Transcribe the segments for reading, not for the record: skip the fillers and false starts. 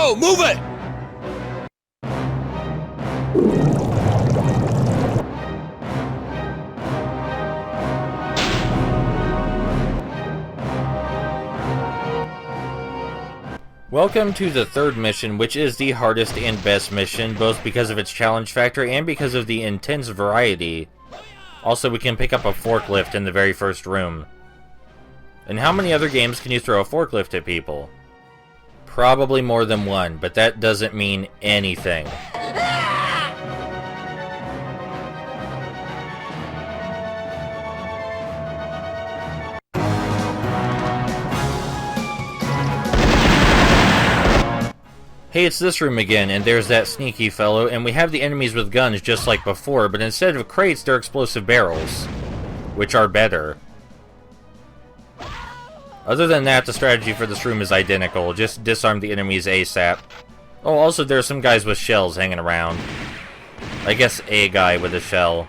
go! Move it! Welcome to the third mission, which is the hardest and best mission, both because of its challenge factor and because of the intense variety. Also, we can pick up a forklift in the very first room. In how many other games can you throw a forklift at people? Probably more than one, but that doesn't mean anything. Hey, it's this room again, and there's that sneaky fellow, and we have the enemies with guns just like before, but instead of crates, they're explosive barrels, which are better. Other than that, the strategy for this room is identical. Just disarm the enemies ASAP. Oh, also there's some guys with shells hanging around. I guess a guy with a shell.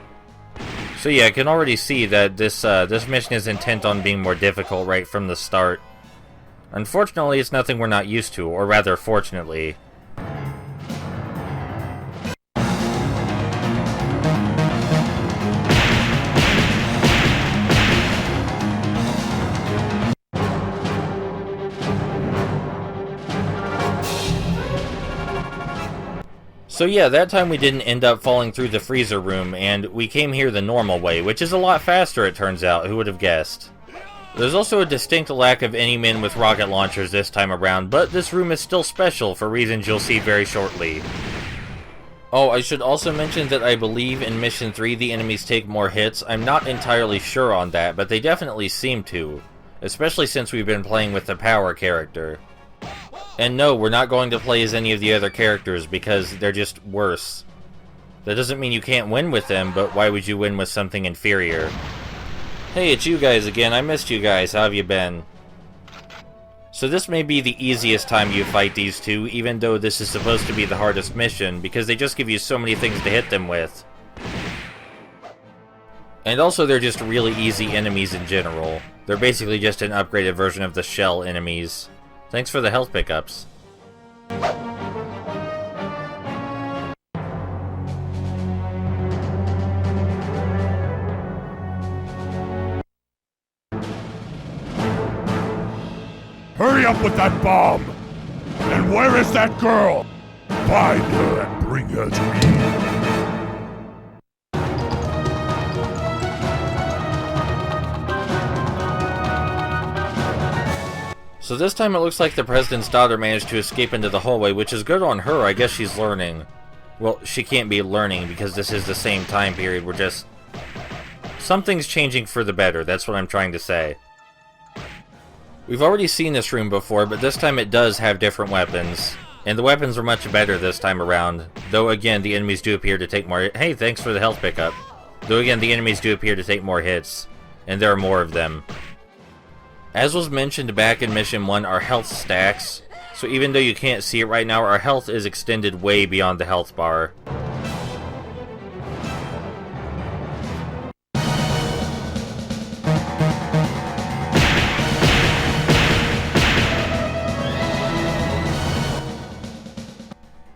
So yeah, I can already see that this mission is intent on being more difficult right from the start. Unfortunately, it's nothing we're not used to, or rather, fortunately. So yeah, that time we didn't end up falling through the freezer room, and we came here the normal way, which is a lot faster, it turns out. Who would have guessed? There's also a distinct lack of any men with rocket launchers this time around, but this room is still special for reasons you'll see very shortly. Oh, I should also mention that I believe in Mission 3 the enemies take more hits. I'm not entirely sure on that, but they definitely seem to. Especially since we've been playing with the power character. And no, we're not going to play as any of the other characters because they're just worse. That doesn't mean you can't win with them, but why would you win with something inferior? Hey, it's you guys again. I missed you guys. How have you been? So this may be the easiest time you fight these two, even though this is supposed to be the hardest mission, because they just give you so many things to hit them with. And also they're just really easy enemies in general. They're basically just an upgraded version of the shell enemies. Thanks for the health pickups. Hurry up with that bomb! And where is that girl? Find her and bring her to me. So this time it looks like the president's daughter managed to escape into the hallway, which is good on her. I guess she's learning. Well, she can't be learning because this is the same time period. We're just... something's changing for the better. That's what I'm trying to say. We've already seen this room before, but this time it does have different weapons. And the weapons are much better this time around. Though again, the enemies do appear to take more... Hey, thanks for the health pickup. Though again, the enemies do appear to take more hits. And there are more of them. As was mentioned back in Mission 1, our health stacks. So even though you can't see it right now, our health is extended way beyond the health bar.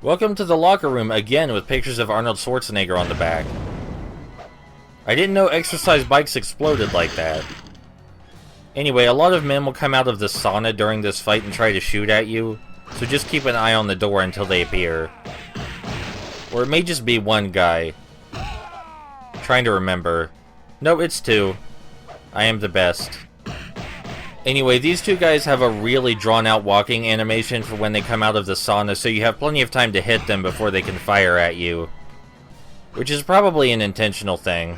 Welcome to the locker room again with pictures of Arnold Schwarzenegger on the back. I didn't know exercise bikes exploded like that. Anyway, a lot of men will come out of the sauna during this fight and try to shoot at you, so just keep an eye on the door until they appear. Or it may just be one guy. Trying to remember. No, it's two. I am the best. Anyway, these two guys have a really drawn-out walking animation for when they come out of the sauna, so you have plenty of time to hit them before they can fire at you. Which is probably an intentional thing.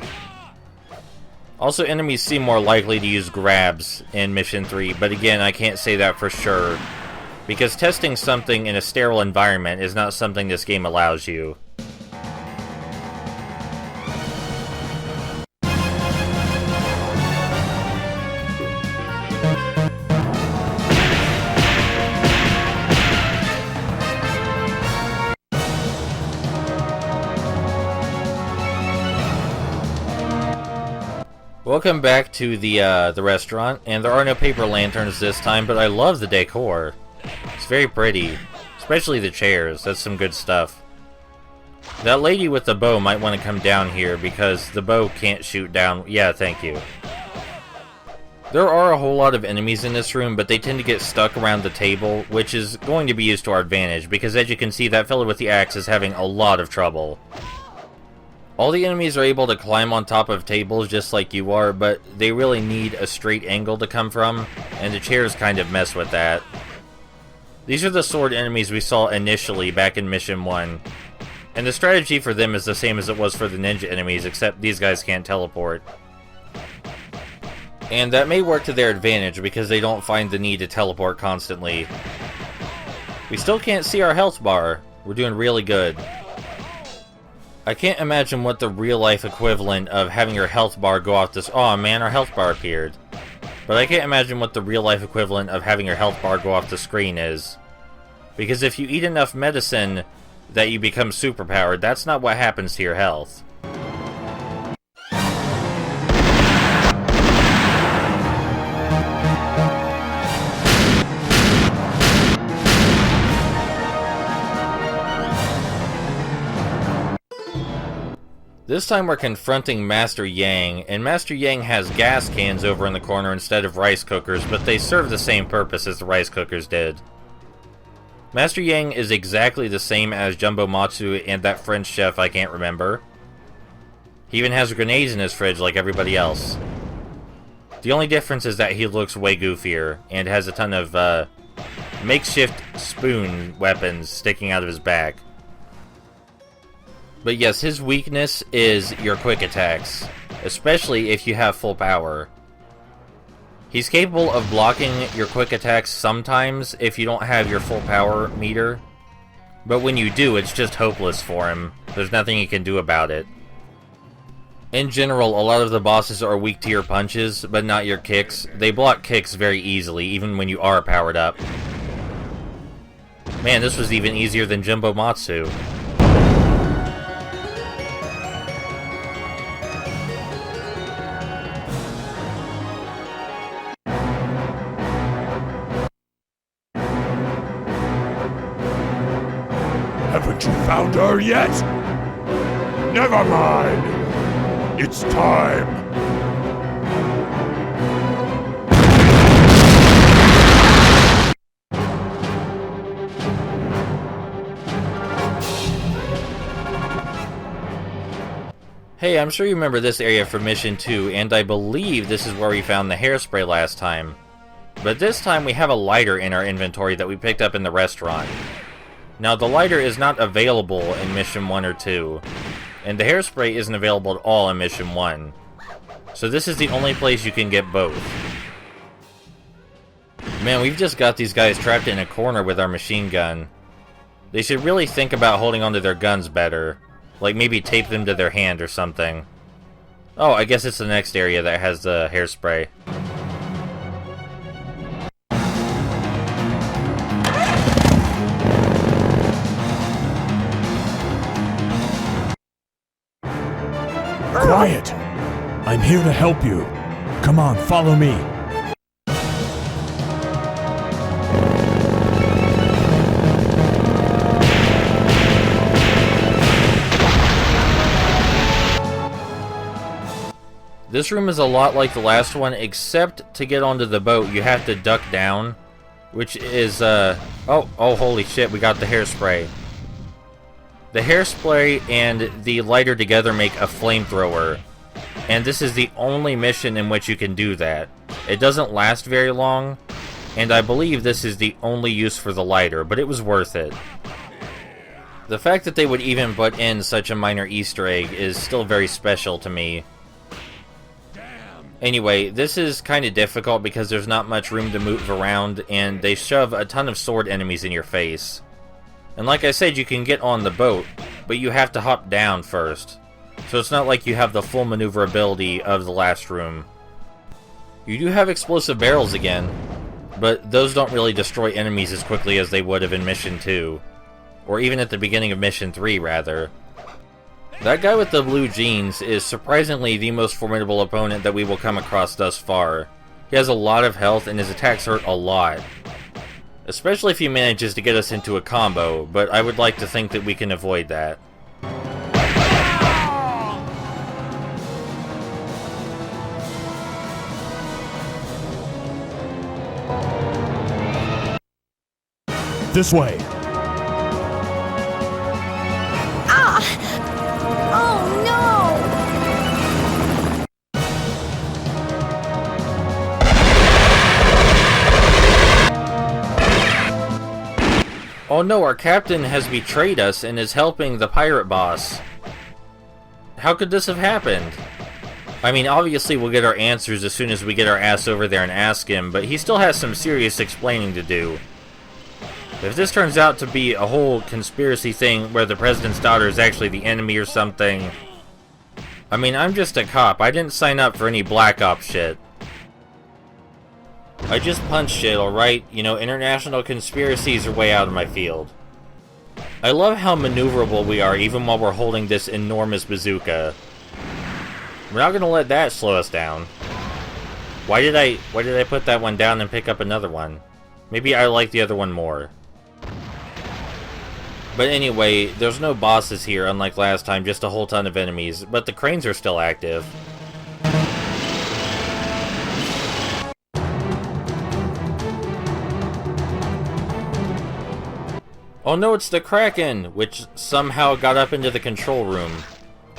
Also, enemies seem more likely to use grabs in Mission 3, but again, I can't say that for sure. Because testing something in a sterile environment is not something this game allows you. Welcome back to the restaurant, and there are no paper lanterns this time, but I love the decor. It's very pretty. Especially the chairs, that's some good stuff. That lady with the bow might want to come down here because the bow can't shoot down. Yeah, thank you. There are a whole lot of enemies in this room, but they tend to get stuck around the table, which is going to be used to our advantage, because as you can see, that fellow with the axe is having a lot of trouble. All the enemies are able to climb on top of tables just like you are, but they really need a straight angle to come from, and the chairs kind of mess with that. These are the sword enemies we saw initially back in Mission 1, and the strategy for them is the same as it was for the ninja enemies, except these guys can't teleport. And that may work to their advantage because they don't find the need to teleport constantly. We still can't see our health bar. We're doing really good. I can't imagine what the real-life equivalent of having your health bar go off this... Oh man, our health bar appeared. But I can't imagine what the real-life equivalent of having your health bar go off the screen is. Because if you eat enough medicine that you become superpowered, that's not what happens to your health. This time we're confronting Master Yang, and Master Yang has gas cans over in the corner instead of rice cookers, but they serve the same purpose as the rice cookers did. Master Yang is exactly the same as Jumbo Matsu and that French chef I can't remember. He even has grenades in his fridge like everybody else. The only difference is that he looks way goofier, and has a ton of makeshift spoon weapons sticking out of his back. But yes, his weakness is your quick attacks, especially if you have full power. He's capable of blocking your quick attacks sometimes if you don't have your full power meter, but when you do, it's just hopeless for him. There's nothing you can do about it. In general, a lot of the bosses are weak to your punches, but not your kicks. They block kicks very easily, even when you are powered up. Man, this was even easier than Jumbo Matsu. Haven't you found her yet? Never mind. It's time. Hey, I'm sure you remember this area from Mission 2, and I believe this is where we found the hairspray last time. But this time we have a lighter in our inventory that we picked up in the restaurant. Now, the lighter is not available in Mission 1 or 2, and the hairspray isn't available at all in Mission 1. So this is the only place you can get both. Man, we've just got these guys trapped in a corner with our machine gun. They should really think about holding onto their guns better. Like maybe tape them to their hand or something. Oh, I guess it's the next area that has the hairspray. Quiet! I'm here to help you. Come on, follow me. This room is a lot like the last one, except to get onto the boat, you have to duck down, which is, oh, holy shit, we got the hairspray. The hairspray and the lighter together make a flamethrower, and this is the only mission in which you can do that. It doesn't last very long, and I believe this is the only use for the lighter, but it was worth it. The fact that they would even put in such a minor Easter egg is still very special to me. Anyway, this is kind of difficult because there's not much room to move around, and they shove a ton of sword enemies in your face. And like I said, you can get on the boat, but you have to hop down first. So it's not like you have the full maneuverability of the last room. You do have explosive barrels again, but those don't really destroy enemies as quickly as they would have in Mission 2. Or even at the beginning of Mission 3, rather. That guy with the blue jeans is surprisingly the most formidable opponent that we will come across thus far. He has a lot of health and his attacks hurt a lot. Especially if he manages to get us into a combo, but I would like to think that we can avoid that. This way. Ah! Oh no! Oh no, our captain has betrayed us and is helping the pirate boss. How could this have happened? I mean, obviously we'll get our answers as soon as we get our ass over there and ask him, but he still has some serious explaining to do. If this turns out to be a whole conspiracy thing where the president's daughter is actually the enemy or something... I mean, I'm just a cop. I didn't sign up for any Black Ops shit. I just punched shit, alright? You know, international conspiracies are way out of my field. I love how maneuverable we are even while we're holding this enormous bazooka. We're not gonna let that slow us down. Why did I put that one down and pick up another one? Maybe I like the other one more. But anyway, there's no bosses here, unlike last time, just a whole ton of enemies, but the cranes are still active. Oh no, it's the Kraken, which somehow got up into the control room.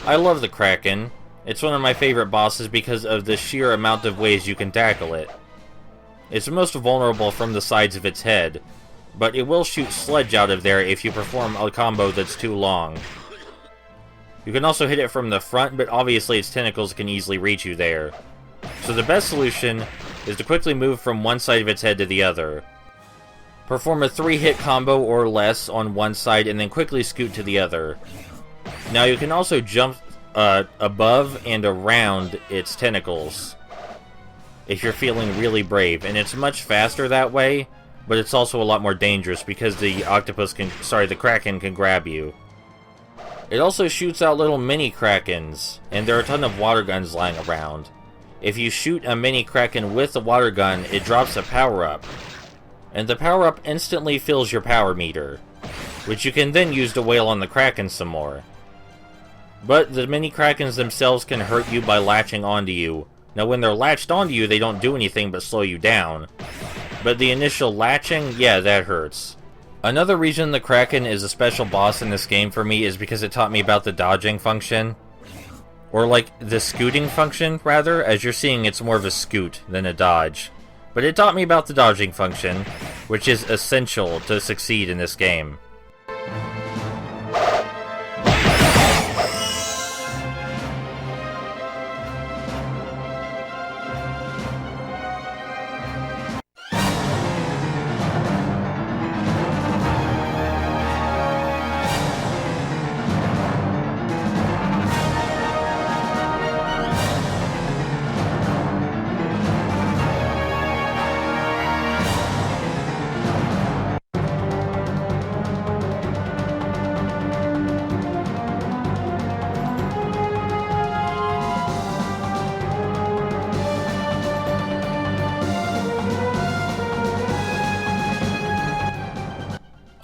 I love the Kraken. It's one of my favorite bosses because of the sheer amount of ways you can tackle it. It's most vulnerable from the sides of its head, but it will shoot sludge out of there if you perform a combo that's too long. You can also hit it from the front, but obviously its tentacles can easily reach you there. So the best solution is to quickly move from one side of its head to the other. Perform a 3-hit combo or less on one side and then quickly scoot to the other. Now you can also jump above and around its tentacles if you're feeling really brave, and it's much faster that way, but it's also a lot more dangerous because the Kraken can grab you. It also shoots out little mini Krakens, and there are a ton of water guns lying around. If you shoot a mini Kraken with a water gun, it drops a power-up, and the power-up instantly fills your power meter, which you can then use to wail on the Kraken some more. But the mini Krakens themselves can hurt you by latching onto you. Now when they're latched onto you, they don't do anything but slow you down. But the initial latching, yeah, that hurts. Another reason the Kraken is a special boss in this game for me is because it taught me about the dodging function. Or like, the scooting function, rather. As you're seeing, it's more of a scoot than a dodge. But it taught me about the dodging function, which is essential to succeed in this game.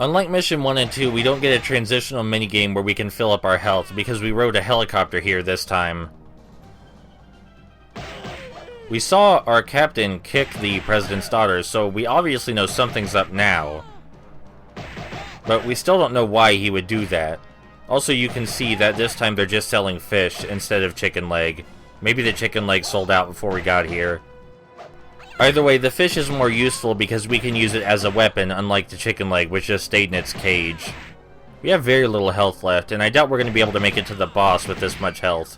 Unlike Mission 1 and 2, we don't get a transitional minigame where we can fill up our health, because we rode a helicopter here this time. We saw our captain kick the president's daughter, so we obviously know something's up now. But we still don't know why he would do that. Also, you can see that this time they're just selling fish instead of chicken leg. Maybe the chicken leg sold out before we got here. Either way, the fish is more useful because we can use it as a weapon, unlike the chicken leg, which just stayed in its cage. We have very little health left, and I doubt we're going to be able to make it to the boss with this much health.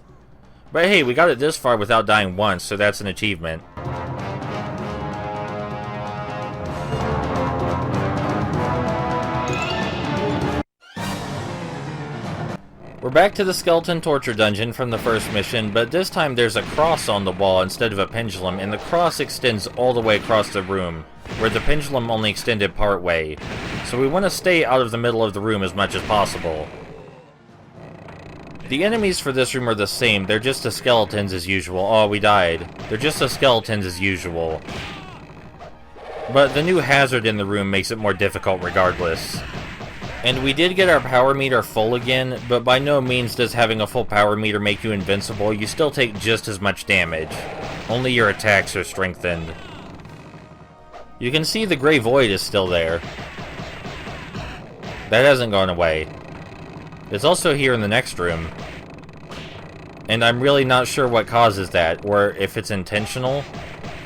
But hey, we got it this far without dying once, so that's an achievement. We're back to the skeleton torture dungeon from the first mission, but this time there's a cross on the wall instead of a pendulum, and the cross extends all the way across the room, where the pendulum only extended part way. So we want to stay out of the middle of the room as much as possible. The enemies for this room are the same, they're just the skeletons as usual. Oh, we died. They're just the skeletons as usual. But the new hazard in the room makes it more difficult regardless. And we did get our power meter full again, but by no means does having a full power meter make you invincible. You still take just as much damage. Only your attacks are strengthened. You can see the Grey Void is still there. That hasn't gone away. It's also here in the next room. And I'm really not sure what causes that, or if it's intentional.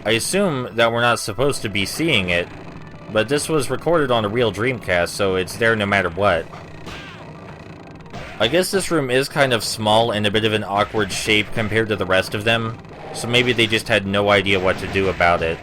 I assume that we're not supposed to be seeing it, but this was recorded on a real Dreamcast, so it's there no matter what. I guess this room is kind of small and a bit of an awkward shape compared to the rest of them, so maybe they just had no idea what to do about it.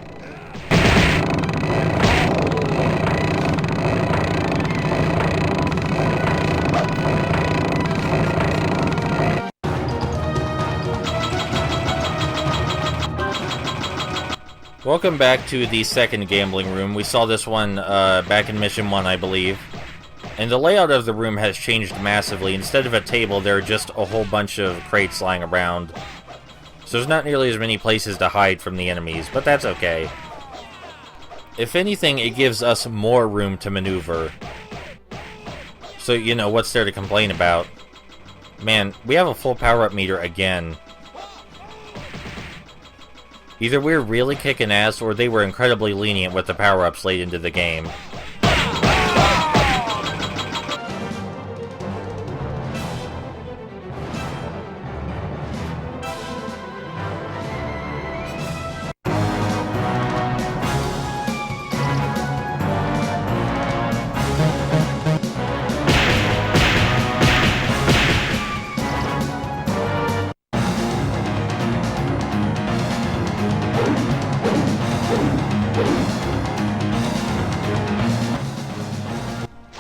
Welcome back to the second gambling room. We saw this one back in Mission 1, I believe. And the layout of the room has changed massively. Instead of a table, there are just a whole bunch of crates lying around. So there's not nearly as many places to hide from the enemies, but that's okay. If anything, it gives us more room to maneuver. So, you know, what's there to complain about? Man, we have a full power-up meter again. Either we're really kicking ass, or they were incredibly lenient with the power-ups late into the game.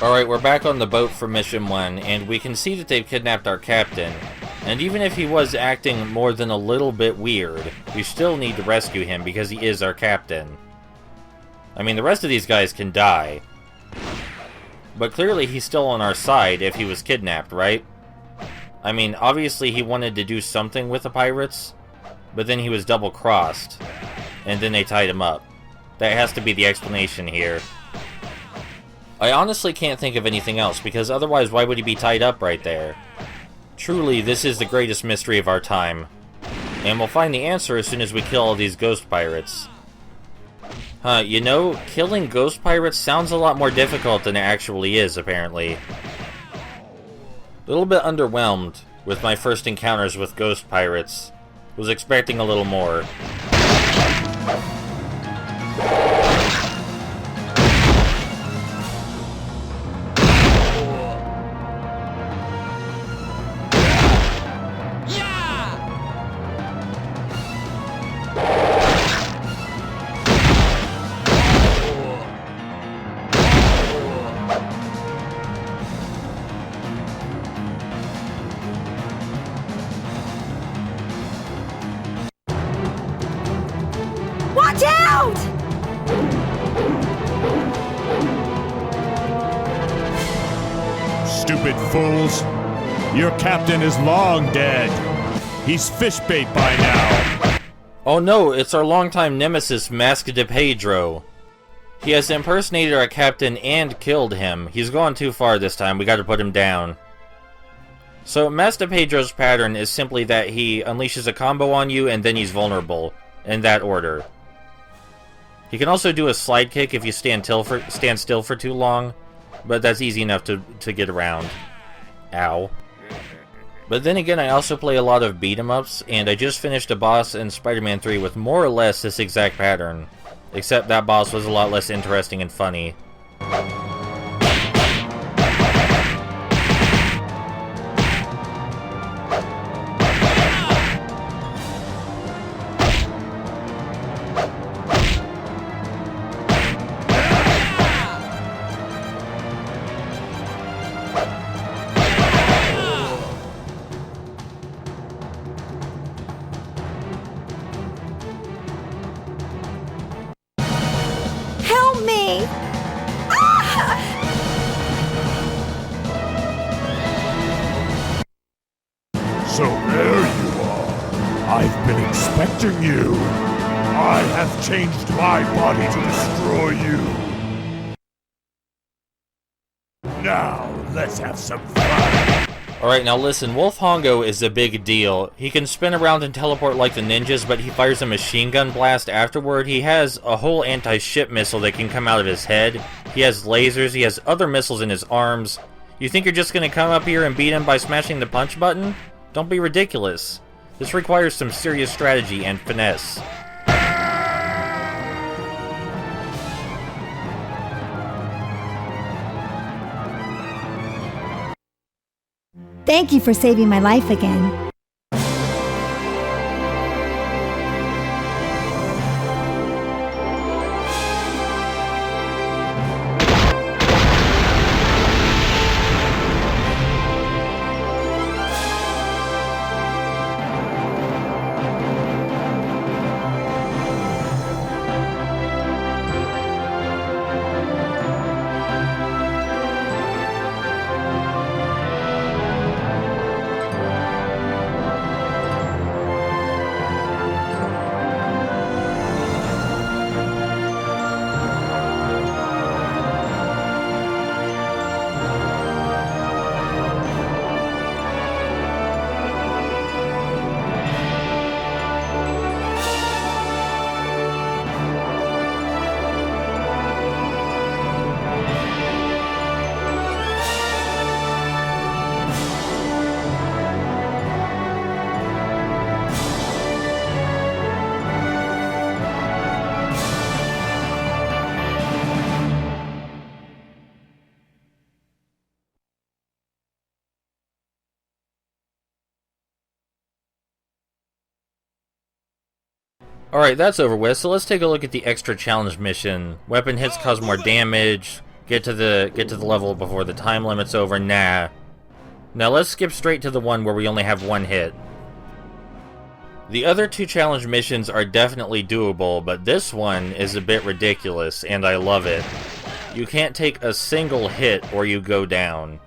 Alright, we're back on the boat for Mission 1, and we can see that they've kidnapped our captain. And even if he was acting more than a little bit weird, we still need to rescue him because he is our captain. I mean, the rest of these guys can die. But clearly he's still on our side if he was kidnapped, right? I mean, obviously he wanted to do something with the pirates, but then he was double-crossed, and then they tied him up. That has to be the explanation here. I honestly can't think of anything else, because otherwise why would he be tied up right there? Truly, this is the greatest mystery of our time. And we'll find the answer as soon as we kill all these ghost pirates. Huh, you know, killing ghost pirates sounds a lot more difficult than it actually is, apparently. A little bit underwhelmed with my first encounters with ghost pirates. Was expecting a little more. Watch out! Stupid fools! Your captain is long dead. He's fish bait by now. Oh no, it's our longtime nemesis, Mask de Pedro. He has impersonated our captain and killed him. He's gone too far this time, we gotta put him down. So, Mask de Pedro's pattern is simply that he unleashes a combo on you and then he's vulnerable. In that order. He can also do a slide kick if you stand still for too long, but that's easy enough to get around. Ow. But then again, I also play a lot of beat-em-ups, and I just finished a boss in Spider-Man 3 with more or less this exact pattern. Except that boss was a lot less interesting and funny. Help me! Ah! So there you are. I've been expecting you. I have changed my body to destroy you. Now, let's have some fun. Alright, now listen, Wolf Hongo is a big deal. He can spin around and teleport like the ninjas, but he fires a machine gun blast afterward. He has a whole anti-ship missile that can come out of his head. He has lasers, he has other missiles in his arms. You think you're just gonna come up here and beat him by smashing the punch button? Don't be ridiculous. This requires some serious strategy and finesse. Thank you for saving my life again. Alright, that's over with, so let's take a look at the extra challenge mission. Weapon hits cause more damage. Get to the level before the time limit's over. Nah. Now let's skip straight to the one where we only have one hit. The other two challenge missions are definitely doable, but this one is a bit ridiculous, and I love it. You can't take a single hit or you go down.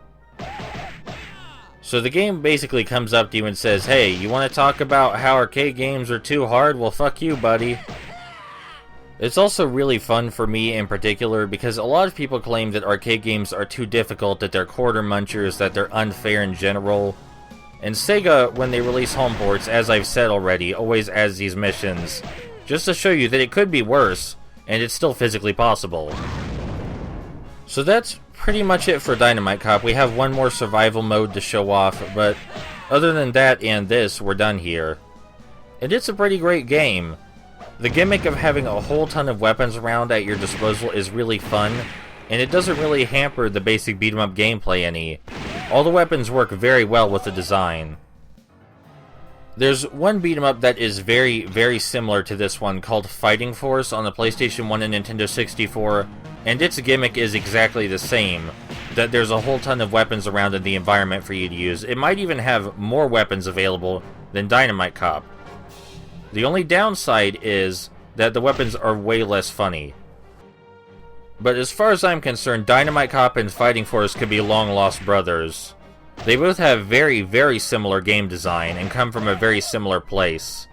So the game basically comes up to you and says, hey, you want to talk about how arcade games are too hard? Well, fuck you, buddy. It's also really fun for me in particular because a lot of people claim that arcade games are too difficult, that they're quarter munchers, that they're unfair in general. And Sega, when they release home ports, as I've said already, always adds these missions, just to show you that it could be worse, and it's still physically possible. So that's pretty much it for Dynamite Cop. We have one more survival mode to show off, but other than that and this, we're done here. And it's a pretty great game. The gimmick of having a whole ton of weapons around at your disposal is really fun, and it doesn't really hamper the basic beat-em-up gameplay any. All the weapons work very well with the design. There's one beat-em-up that is very, very similar to this one called Fighting Force on the PlayStation 1 and Nintendo 64, and its gimmick is exactly the same, that there's a whole ton of weapons around in the environment for you to use. It might even have more weapons available than Dynamite Cop. The only downside is that the weapons are way less funny. But as far as I'm concerned, Dynamite Cop and Fighting Force could be long-lost brothers. They both have very, very similar game design and come from a very similar place.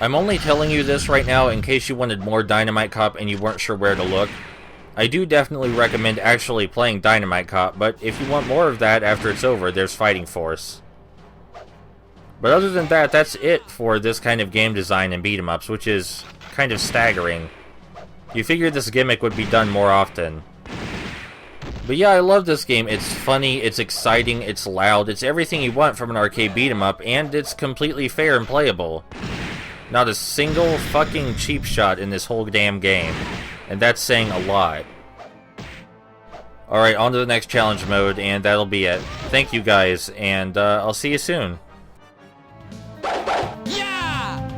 I'm only telling you this right now in case you wanted more Dynamite Cop and you weren't sure where to look. I do definitely recommend actually playing Dynamite Cop, but if you want more of that after it's over, there's Fighting Force. But other than that, that's it for this kind of game design and beat-em-ups, which is kind of staggering. You figured this gimmick would be done more often. But yeah, I love this game. It's funny, it's exciting, it's loud, it's everything you want from an arcade beat-em-up, and it's completely fair and playable. Not a single fucking cheap shot in this whole damn game. And that's saying a lot. Alright, on to the next challenge mode, and that'll be it. Thank you guys, and I'll see you soon. Yeah!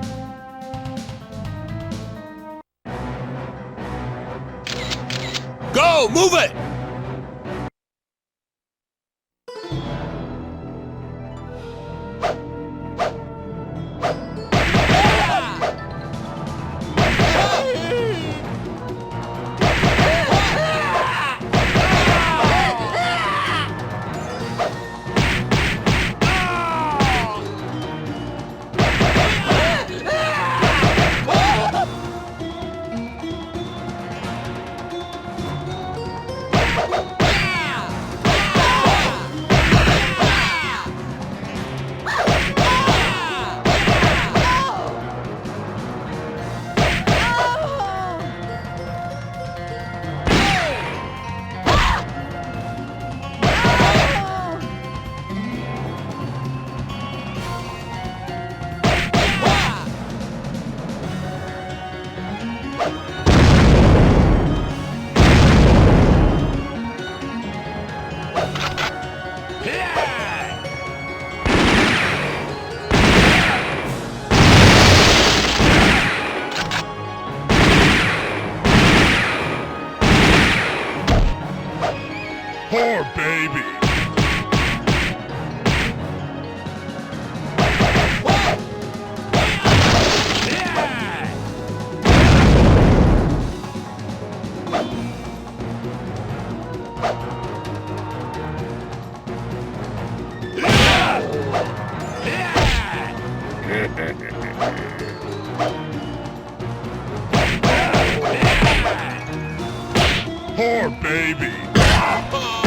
Go! Move it! Poor baby. Poor baby.